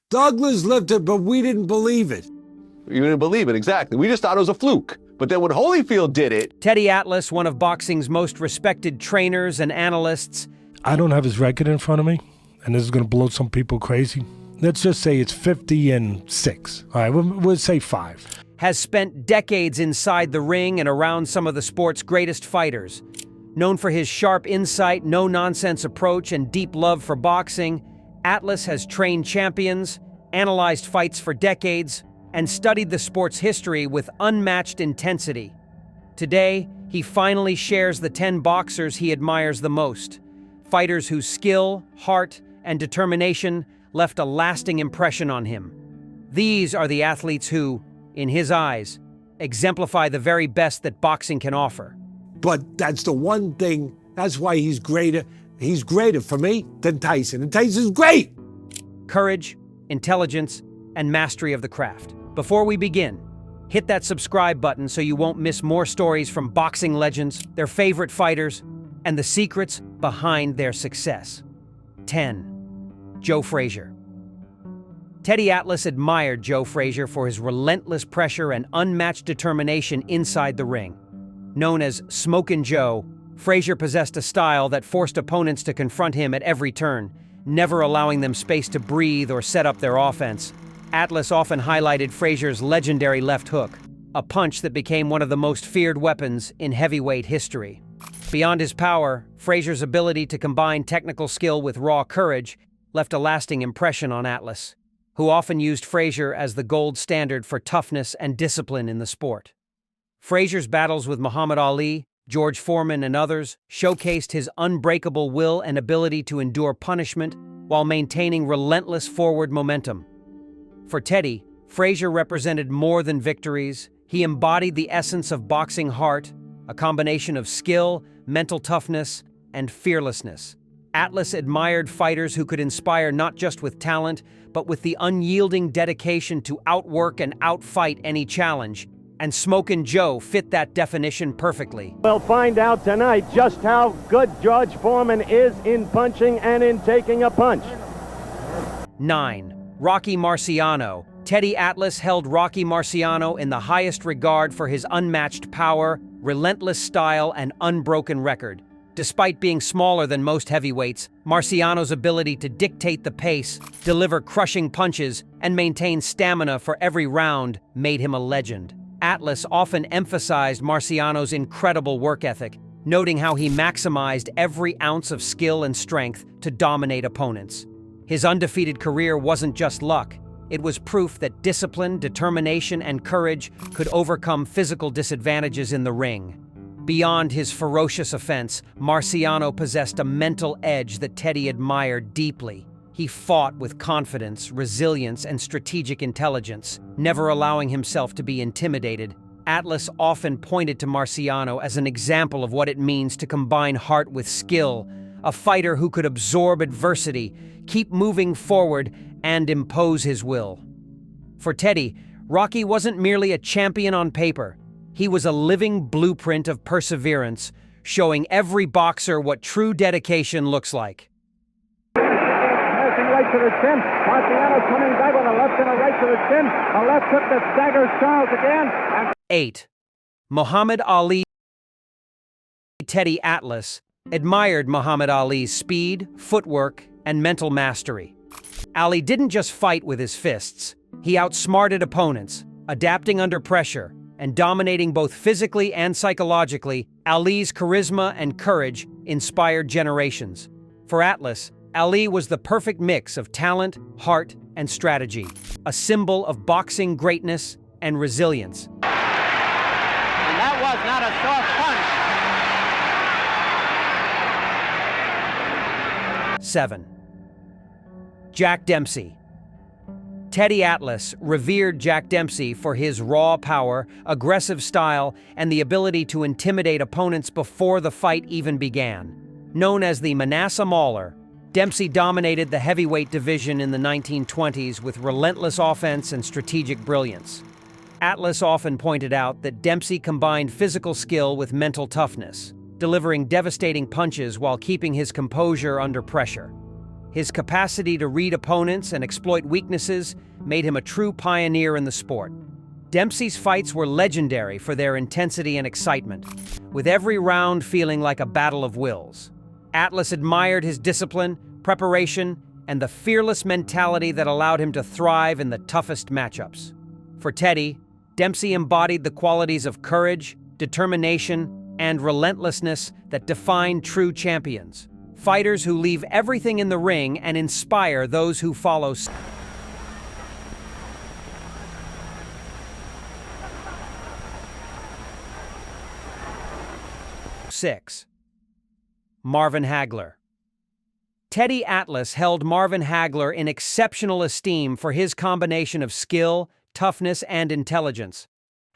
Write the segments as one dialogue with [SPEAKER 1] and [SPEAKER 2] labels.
[SPEAKER 1] Douglas lived it, but we didn't believe it.
[SPEAKER 2] You didn't believe it, exactly. We just thought it was a fluke. But then when Holyfield did it...
[SPEAKER 3] Teddy Atlas, one of boxing's most respected trainers and analysts.
[SPEAKER 4] I don't have his record in front of me, and this is going to blow some people crazy. Let's just say it's 50-6. All right, we'll say 5.
[SPEAKER 3] Has spent decades inside the ring and around some of the sport's greatest fighters. Known for his sharp insight, no-nonsense approach, and deep love for boxing, Atlas has trained champions, analyzed fights for decades, and studied the sport's history with unmatched intensity. Today, he finally shares the 10 boxers he admires the most, fighters whose skill, heart, and determination left a lasting impression on him. These are the athletes who, in his eyes, exemplify the very best that boxing can offer.
[SPEAKER 1] But that's the one thing, that's why he's greater. He's greater for me than Tyson, and Tyson's great!
[SPEAKER 3] Courage, intelligence, and mastery of the craft. Before we begin, hit that subscribe button so you won't miss more stories from boxing legends, their favorite fighters, and the secrets behind their success. 10. Joe Frazier. Teddy Atlas admired Joe Frazier for his relentless pressure and unmatched determination inside the ring. Known as Smokin' Joe, Frazier possessed a style that forced opponents to confront him at every turn, never allowing them space to breathe or set up their offense. Atlas often highlighted Frazier's legendary left hook, a punch that became one of the most feared weapons in heavyweight history. Beyond his power, Frazier's ability to combine technical skill with raw courage left a lasting impression on Atlas, who often used Frazier as the gold standard for toughness and discipline in the sport. Frazier's battles with Muhammad Ali, George Foreman, and others showcased his unbreakable will and ability to endure punishment while maintaining relentless forward momentum. For Teddy, Frazier represented more than victories. He embodied the essence of boxing heart, a combination of skill, mental toughness, and fearlessness. Atlas admired fighters who could inspire not just with talent, but with the unyielding dedication to outwork and outfight any challenge. And Smokin' Joe fit that definition perfectly.
[SPEAKER 5] We'll find out tonight just how good George Foreman is in punching and in taking a punch.
[SPEAKER 3] 9. Rocky Marciano. Teddy Atlas held Rocky Marciano in the highest regard for his unmatched power, relentless style, and unbroken record. Despite being smaller than most heavyweights, Marciano's ability to dictate the pace, deliver crushing punches, and maintain stamina for every round made him a legend. Atlas often emphasized Marciano's incredible work ethic, noting how he maximized every ounce of skill and strength to dominate opponents. His undefeated career wasn't just luck. It was proof that discipline, determination, and courage could overcome physical disadvantages in the ring. Beyond his ferocious offense, Marciano possessed a mental edge that Teddy admired deeply. He fought with confidence, resilience, and strategic intelligence, never allowing himself to be intimidated. Atlas often pointed to Marciano as an example of what it means to combine heart with skill, a fighter who could absorb adversity, keep moving forward, and impose his will. For Teddy, Rocky wasn't merely a champion on paper. He was a living blueprint of perseverance, showing every boxer what true dedication looks like.
[SPEAKER 5] Passing right to the chin. Marciano coming back with a left and a right to the chin. A left hook that staggers Charles again.
[SPEAKER 3] 8. Muhammad Ali. Teddy Atlas admired Muhammad Ali's speed, footwork, and mental mastery. Ali didn't just fight with his fists. He outsmarted opponents, adapting under pressure, and dominating both physically and psychologically. Ali's charisma and courage inspired generations. For Atlas, Ali was the perfect mix of talent, heart, and strategy, a symbol of boxing greatness and resilience.
[SPEAKER 6] And that was not a soft punch.
[SPEAKER 3] 7. Jack Dempsey. Teddy Atlas revered Jack Dempsey for his raw power, aggressive style, and the ability to intimidate opponents before the fight even began. Known as the Manasseh Mauler, Dempsey dominated the heavyweight division in the 1920s with relentless offense and strategic brilliance. Atlas often pointed out that Dempsey combined physical skill with mental toughness, delivering devastating punches while keeping his composure under pressure. His capacity to read opponents and exploit weaknesses made him a true pioneer in the sport. Dempsey's fights were legendary for their intensity and excitement, with every round feeling like a battle of wills. Atlas admired his discipline, preparation, and the fearless mentality that allowed him to thrive in the toughest matchups. For Teddy, Dempsey embodied the qualities of courage, determination, and relentlessness that define true champions. Fighters who leave everything in the ring and inspire those who follow. 6. Marvin Hagler. Teddy Atlas held Marvin Hagler in exceptional esteem for his combination of skill, toughness, and intelligence.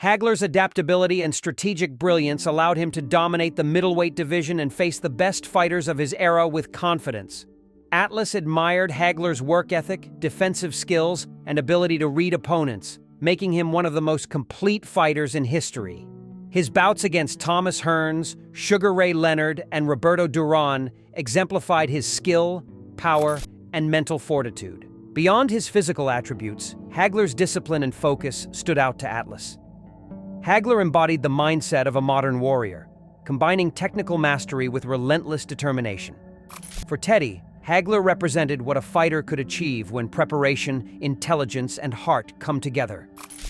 [SPEAKER 3] Hagler's adaptability and strategic brilliance allowed him to dominate the middleweight division and face the best fighters of his era with confidence. Atlas admired Hagler's work ethic, defensive skills, and ability to read opponents, making him one of the most complete fighters in history. His bouts against Thomas Hearns, Sugar Ray Leonard, and Roberto Duran exemplified his skill, power, and mental fortitude. Beyond his physical attributes, Hagler's discipline and focus stood out to Atlas. Hagler embodied the mindset of a modern warrior, combining technical mastery with relentless determination. For Teddy, Hagler represented what a fighter could achieve when preparation, intelligence, and heart come together.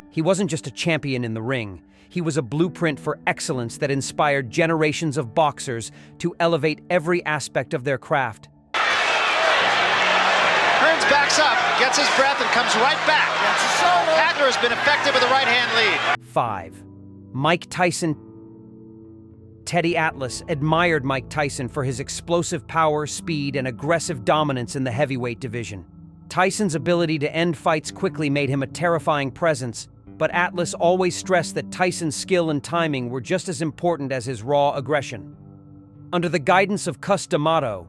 [SPEAKER 3] He wasn't just a champion in the ring. He was a blueprint for excellence that inspired generations of boxers to elevate every aspect of their craft.
[SPEAKER 7] Hearns backs up, gets his breath, and comes right back. Hagler has been effective with a right-hand lead.
[SPEAKER 3] 5. Mike Tyson. Teddy Atlas admired Mike Tyson for his explosive power, speed, and aggressive dominance in the heavyweight division. Tyson's ability to end fights quickly made him a terrifying presence, but Atlas always stressed that Tyson's skill and timing were just as important as his raw aggression. Under the guidance of Cus D'Amato,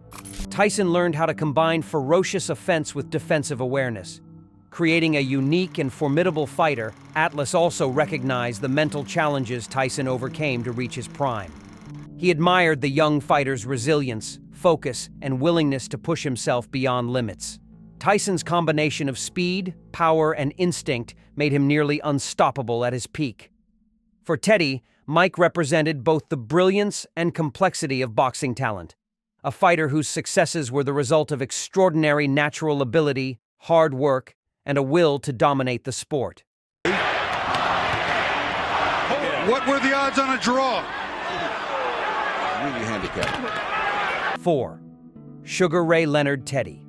[SPEAKER 3] Tyson learned how to combine ferocious offense with defensive awareness. Creating a unique and formidable fighter, Atlas also recognized the mental challenges Tyson overcame to reach his prime. He admired the young fighter's resilience, focus, and willingness to push himself beyond limits. Tyson's combination of speed, power, and instinct made him nearly unstoppable at his peak. For Teddy, Mike represented both the brilliance and complexity of boxing talent, a fighter whose successes were the result of extraordinary natural ability, hard work, and a will to dominate the sport.
[SPEAKER 8] What were the odds on a draw?
[SPEAKER 2] Really handicapped.
[SPEAKER 3] 4. Sugar Ray Leonard Teddy.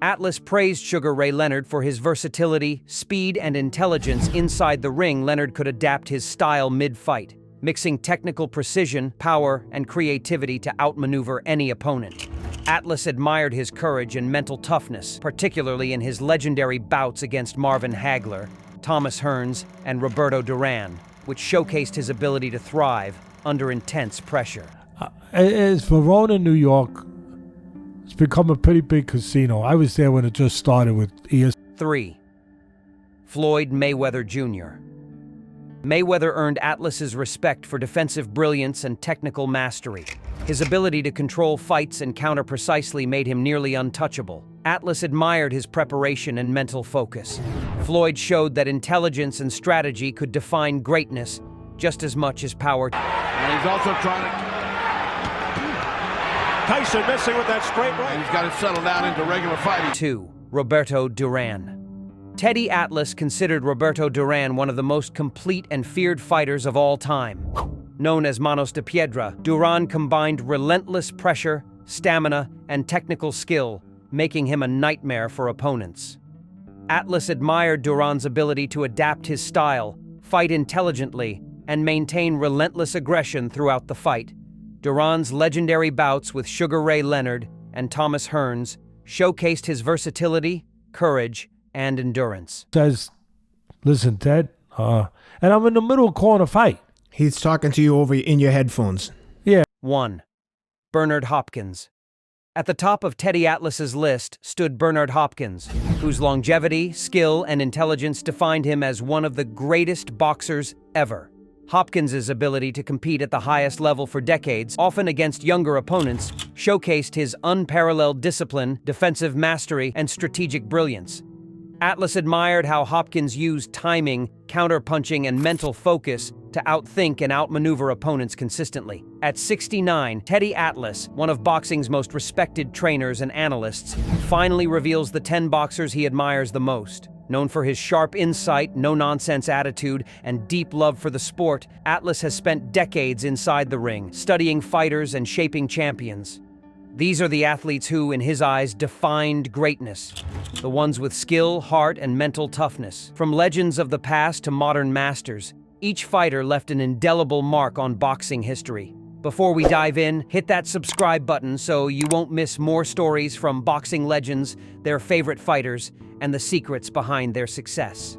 [SPEAKER 3] Atlas praised Sugar Ray Leonard for his versatility, speed, and intelligence inside the ring. Leonard could adapt his style mid-fight, mixing technical precision, power, and creativity to outmaneuver any opponent. Atlas admired his courage and mental toughness, particularly in his legendary bouts against Marvin Hagler, Thomas Hearns, and Roberto Duran, which showcased his ability to thrive under intense pressure.
[SPEAKER 4] As for Verona, New York, it's become a pretty big casino. I was there when it just started with ES.
[SPEAKER 3] 3. Floyd Mayweather Jr. Mayweather earned Atlas's respect for defensive brilliance and technical mastery. His ability to control fights and counter precisely made him nearly untouchable. Atlas admired his preparation and mental focus. Floyd showed that intelligence and strategy could define greatness just as much as power.
[SPEAKER 8] And he's also trying to... Tyson missing with that straight right. And he's got to settle down into regular fighting.
[SPEAKER 3] 2. Roberto Duran. Teddy Atlas considered Roberto Duran one of the most complete and feared fighters of all time. Known as Manos de Piedra, Duran combined relentless pressure, stamina, and technical skill, making him a nightmare for opponents. Atlas admired Duran's ability to adapt his style, fight intelligently, and maintain relentless aggression throughout the fight. Duran's legendary bouts with Sugar Ray Leonard and Thomas Hearns showcased his versatility, courage, and endurance.
[SPEAKER 4] Says, listen, Ted, and I'm in the middle corner fight.
[SPEAKER 9] He's talking to you over in your headphones.
[SPEAKER 3] 1. Bernard Hopkins. At the top of Teddy Atlas's list stood Bernard Hopkins, whose longevity, skill, and intelligence defined him as one of the greatest boxers ever. Hopkins' ability to compete at the highest level for decades, often against younger opponents, showcased his unparalleled discipline, defensive mastery, and strategic brilliance. Atlas admired how Hopkins used timing, counterpunching, and mental focus to outthink and outmaneuver opponents consistently. At 69, Teddy Atlas, one of boxing's most respected trainers and analysts, finally reveals the 10 boxers he admires the most. Known for his sharp insight, no-nonsense attitude, and deep love for the sport, Atlas has spent decades inside the ring, studying fighters and shaping champions. These are the athletes who, in his eyes, defined greatness. The ones with skill, heart, and mental toughness. From legends of the past to modern masters, each fighter left an indelible mark on boxing history. Before we dive in, hit that subscribe button so you won't miss more stories from boxing legends, their favorite fighters, and the secrets behind their success.